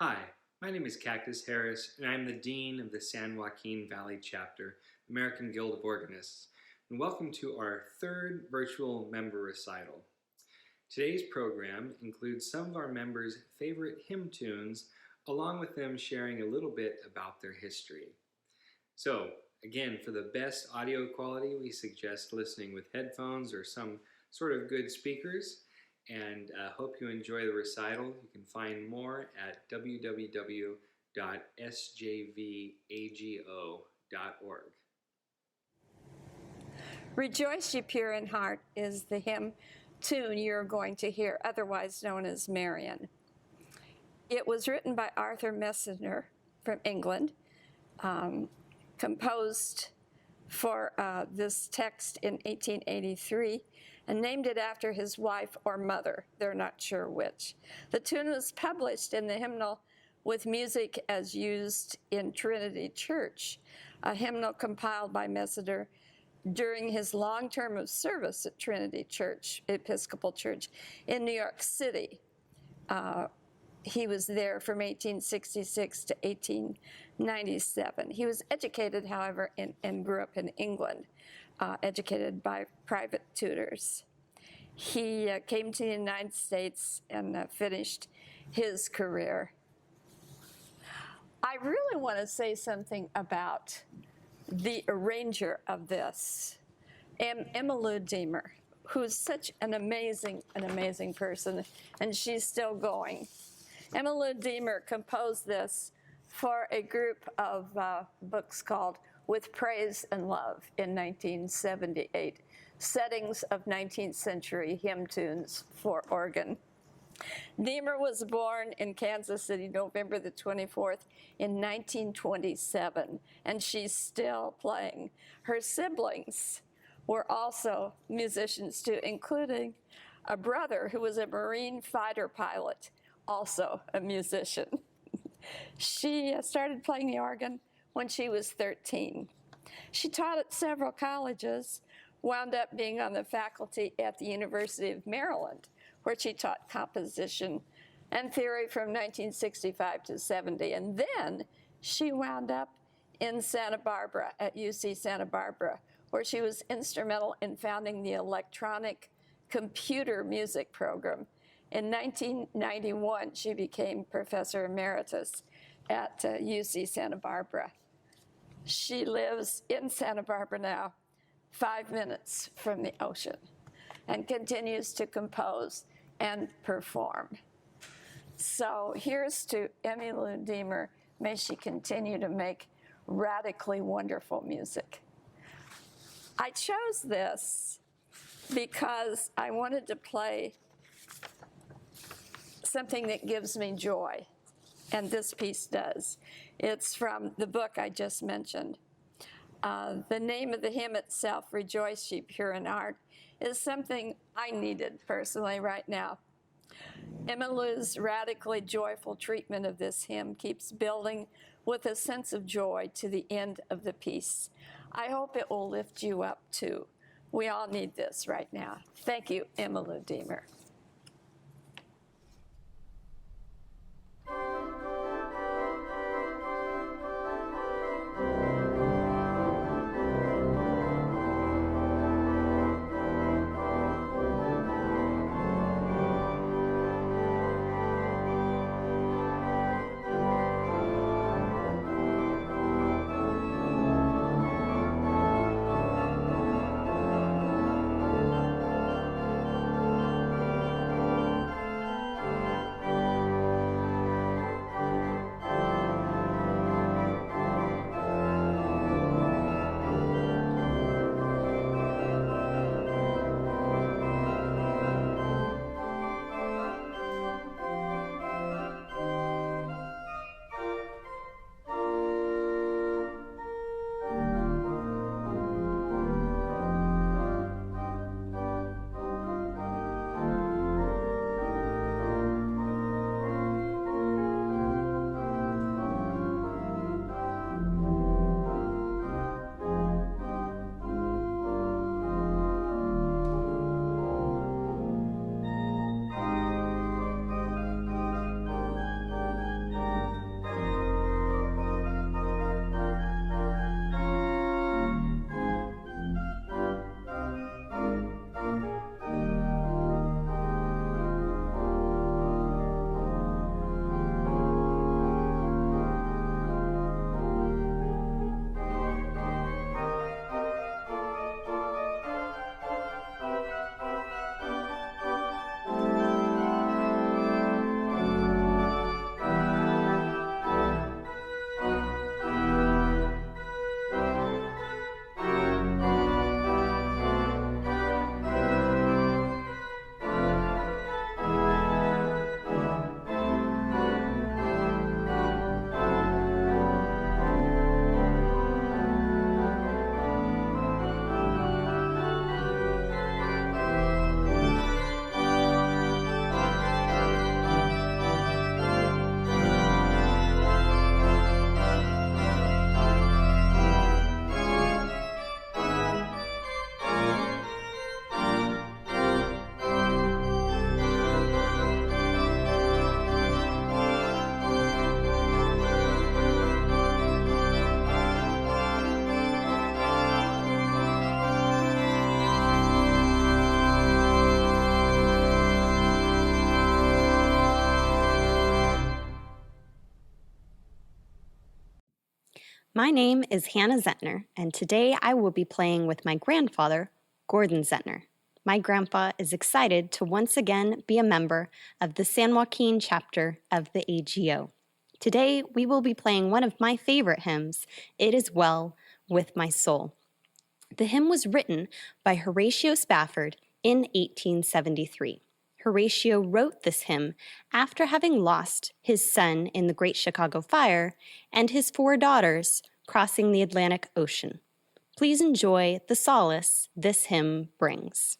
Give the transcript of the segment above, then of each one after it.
Hi, my name is Cactus Harris, and I'm the Dean of the San Joaquin Valley Chapter, American Guild of Organists, and welcome to our third virtual member recital. Today's program includes some of our members' favorite hymn tunes, along with them sharing a little bit about their history. So, again, for the best audio quality, we suggest listening with headphones or some sort of good speakers. And hope you enjoy the recital. You can find more at www.sjvago.org. Rejoice, ye pure in heart is the hymn tune you're going to hear, otherwise known as Marian. It was written by Arthur Messner from England, composed for this text in 1883, and named it after his wife or mother. They're not sure which. The tune was published in the hymnal with music as used in Trinity Church, a hymnal compiled by Messner during his long term of service at Trinity Church, Episcopal Church in New York City. He was there from 1866 to 1897. He was educated, however, and grew up in England, educated by private tutors. He came to the United States and finished his career. I really want to say something about the arranger of this, Emmylou Deemer, who's such an amazing person, and she's still going. Emmylou Deemer composed this for a group of books called With Praise and Love in 1978, settings of 19th century hymn tunes for organ. Deemer was born in Kansas City, November the 24th in 1927, and she's still playing. Her siblings were also musicians too, including a brother who was a Marine fighter pilot, also a musician. She started playing the organ when she was 13. She taught at several colleges, wound up being on the faculty at the University of Maryland, where she taught composition and theory from 1965 to 70. And then she wound up in Santa Barbara, at UC Santa Barbara, where she was instrumental in founding the electronic computer music program. In 1991, she became professor emeritus at UC Santa Barbara. She lives in Santa Barbara now, 5 minutes from the ocean, and continues to compose and perform. So here's to Emmylou Deemer. May she continue to make radically wonderful music. I chose this because I wanted to play something that gives me joy, and this piece does. It's from the book I just mentioned. The name of the hymn itself, Rejoice Ye Pure in Heart, is something I needed personally right now. Emmylou's radically joyful treatment of this hymn keeps building with a sense of joy to the end of the piece. I hope it will lift you up too. We all need this right now. Thank you, Emmylou Deemer. My name is Hannah Zentner, and today I will be playing with my grandfather, Gordon Zentner. My grandpa is excited to once again be a member of the San Joaquin chapter of the AGO. Today, we will be playing one of my favorite hymns, It Is Well With My Soul. The hymn was written by Horatio Spafford in 1873. Horatio wrote this hymn after having lost his son in the Great Chicago Fire and his 4 daughters crossing the Atlantic Ocean. Please enjoy the solace this hymn brings.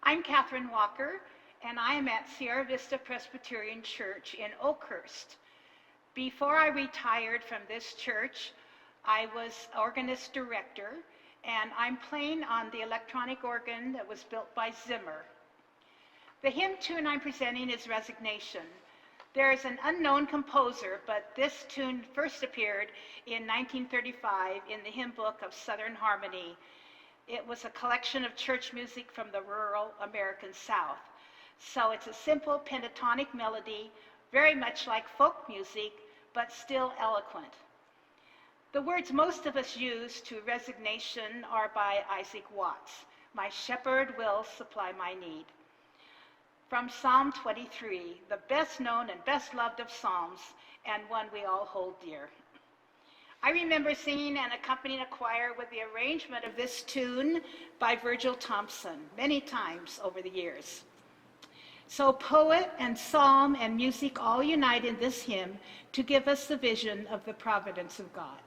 I'm Catherine Walker, and I am at Sierra Vista Presbyterian Church in Oakhurst. Before I retired from this church, I was organist director, and I'm playing on the electronic organ that was built by Zimmer. The hymn tune I'm presenting is Resignation. There is an unknown composer, but this tune first appeared in 1935 in the hymn book of Southern Harmony. It was a collection of church music from the rural American South. So it's a simple pentatonic melody, very much like folk music, but still eloquent. The words most of us use to resignation are by Isaac Watts. My shepherd will supply my need. From Psalm 23, the best known and best loved of Psalms, and one we all hold dear. I remember singing and accompanying a choir with the arrangement of this tune by Virgil Thompson many times over the years. So poet and psalm and music all unite in this hymn to give us the vision of the providence of God.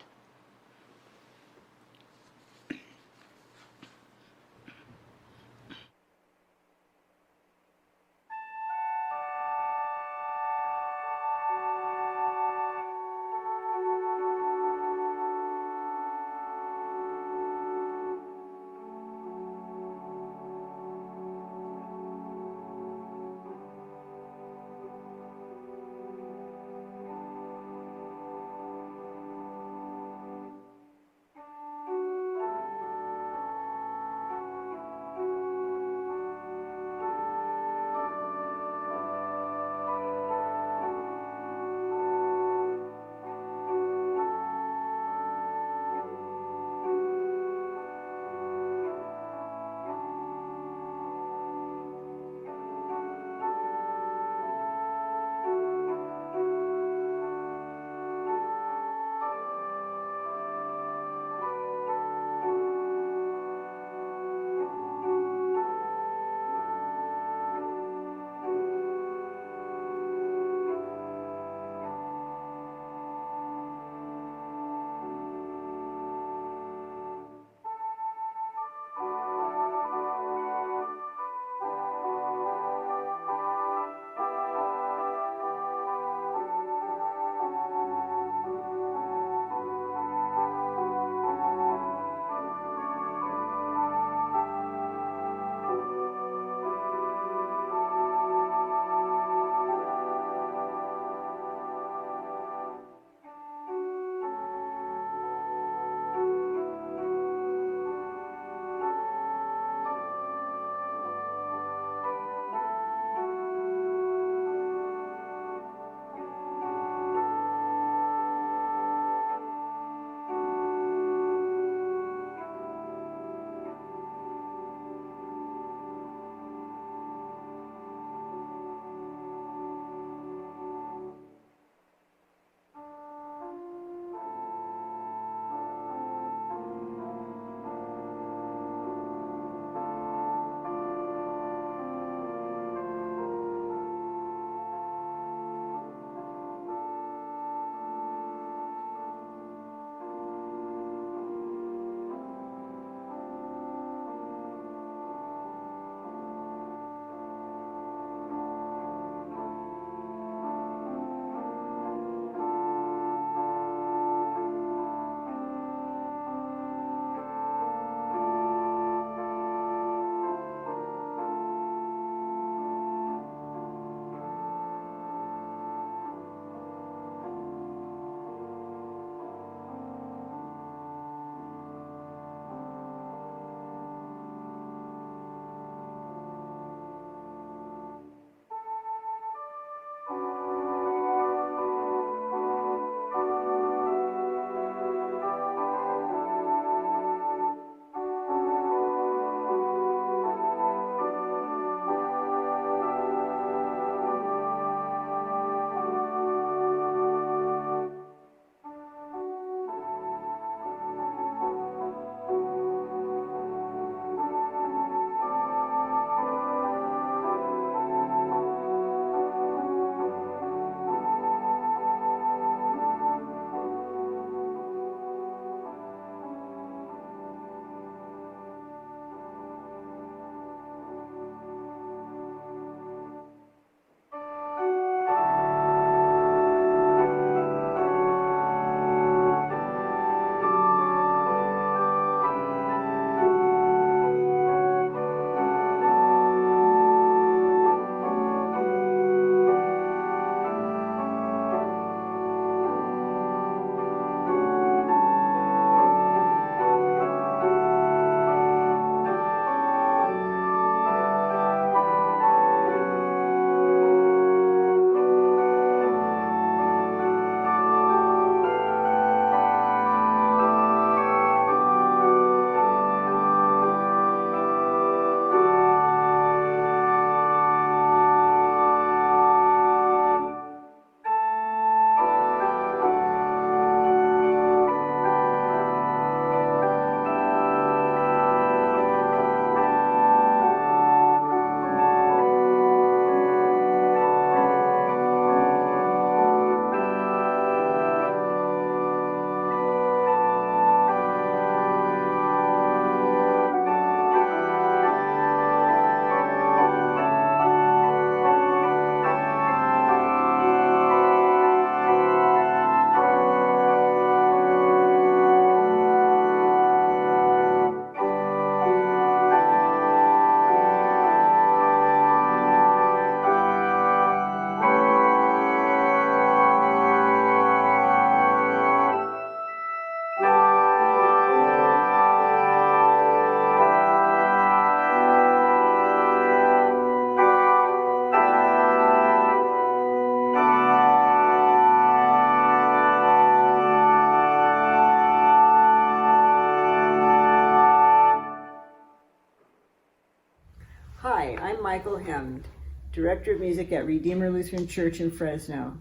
Hi, I'm Michael Hemd, Director of Music at Redeemer Lutheran Church in Fresno.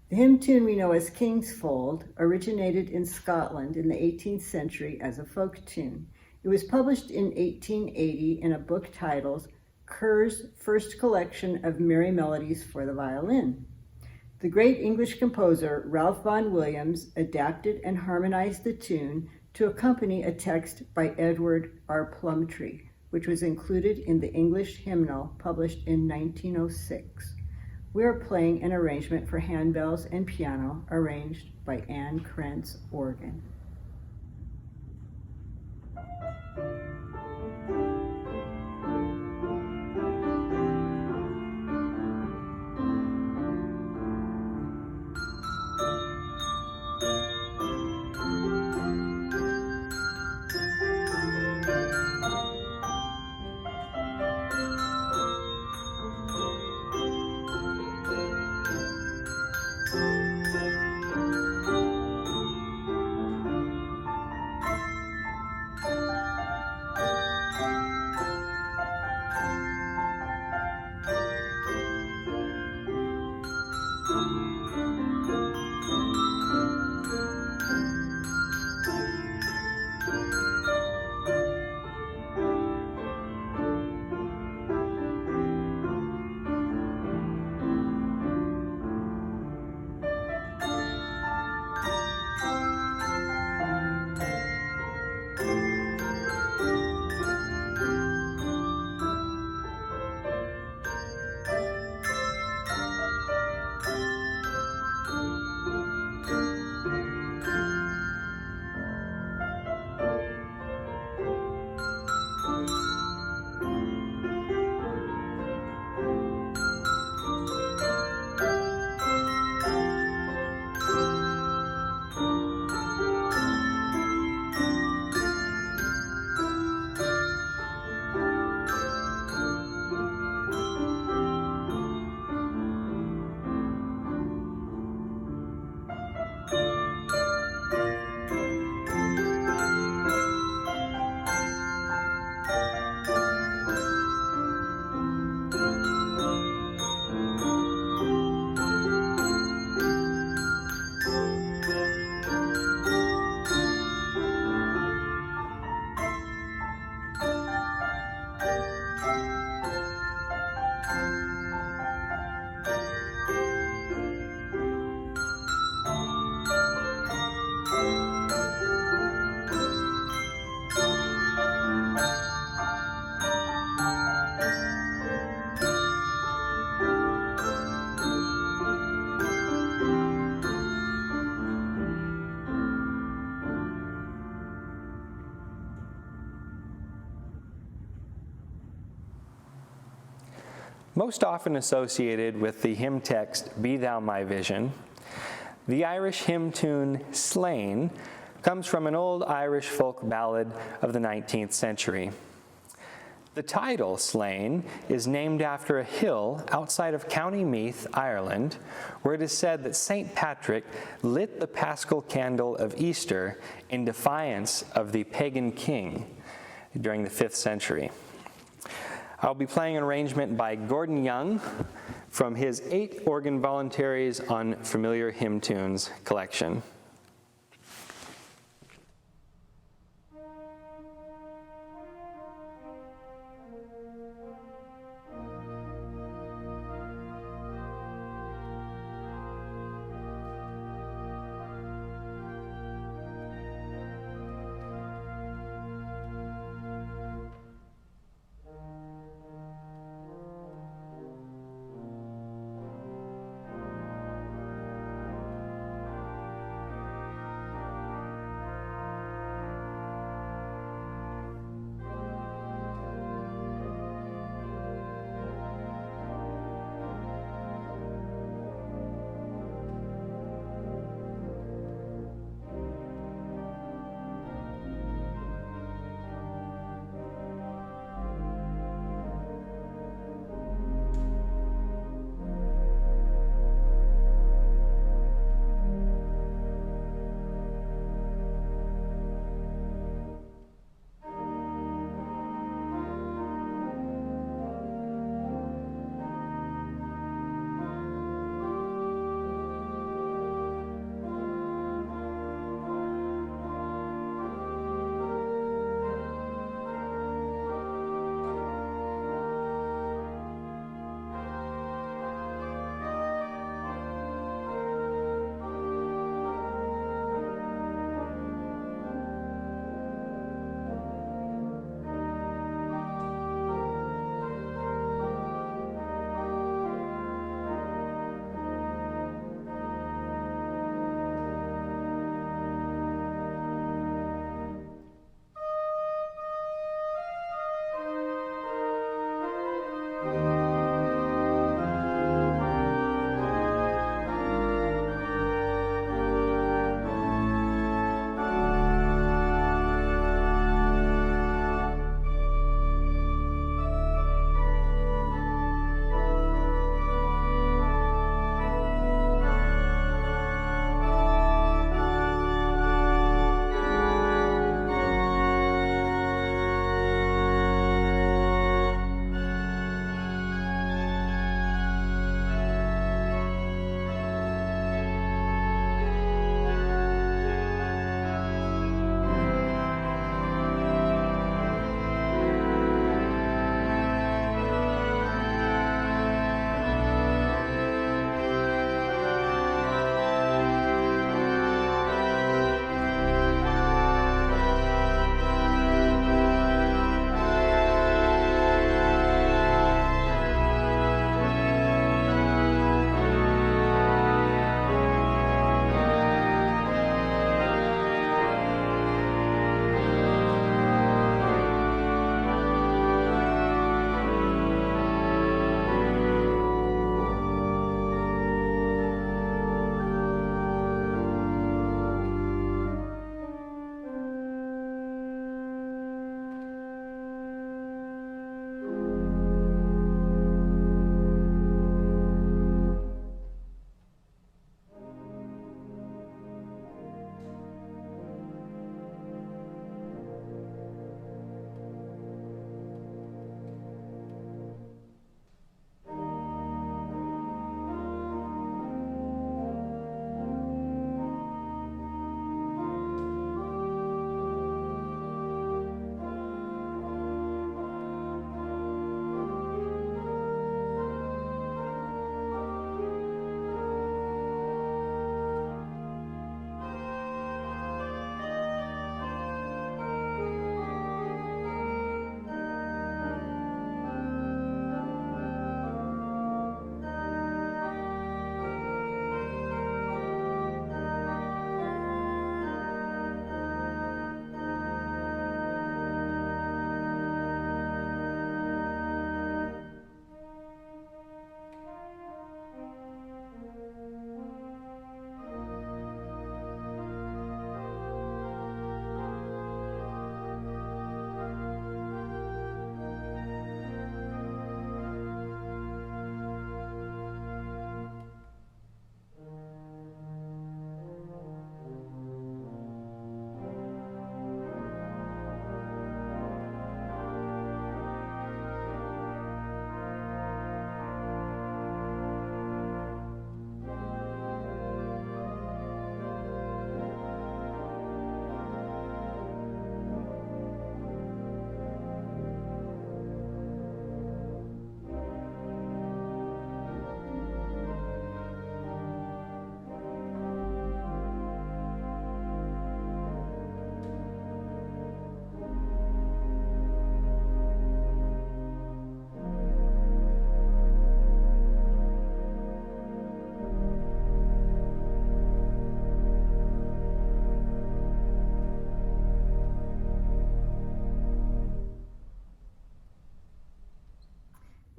The hymn tune we know as King's Fold originated in Scotland in the 18th century as a folk tune. It was published in 1880 in a book titled Kerr's First Collection of Merry Melodies for the Violin. The great English composer Ralph Vaughan Williams adapted and harmonized the tune to accompany a text by Edward R. Plumtree, which was included in the English hymnal published in 1906. We are playing an arrangement for handbells and piano arranged by Anne Krentz organ. Most often associated with the hymn text, Be Thou My Vision, the Irish hymn tune Slane comes from an old Irish folk ballad of the 19th century. The title, Slane, is named after a hill outside of County Meath, Ireland, where it is said that St. Patrick lit the paschal candle of Easter in defiance of the pagan king during the 5th century. I'll be playing an arrangement by Gordon Young from his 8 organ voluntaries on familiar hymn tunes collection.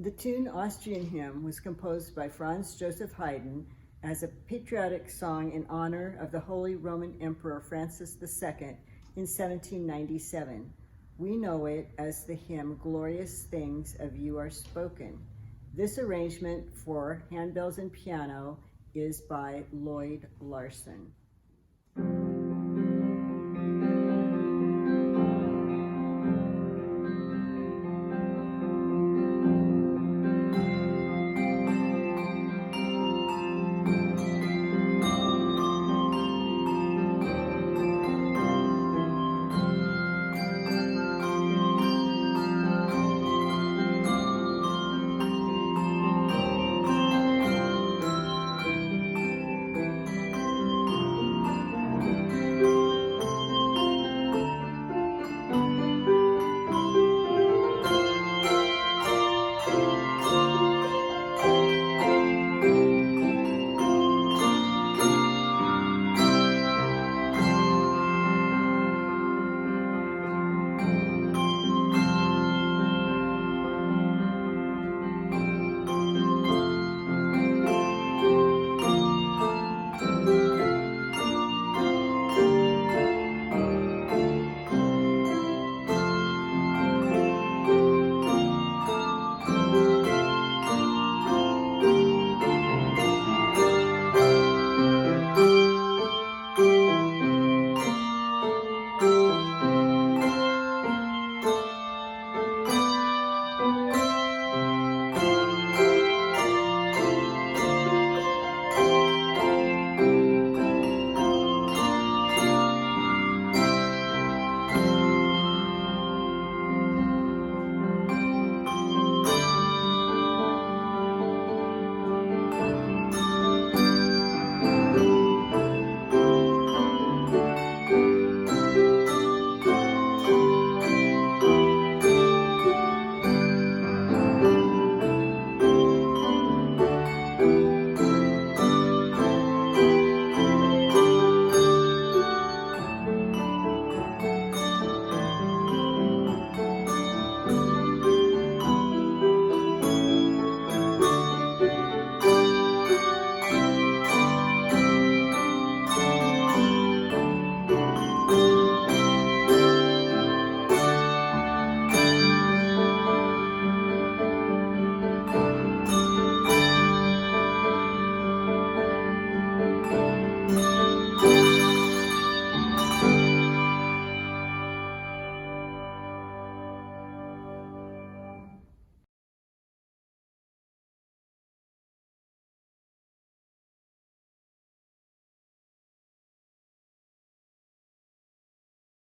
The tune Austrian Hymn was composed by Franz Joseph Haydn as a patriotic song in honor of the Holy Roman Emperor Francis II in 1797. We know it as the hymn Glorious Things of You Are Spoken. This arrangement for handbells and piano is by Lloyd Larson.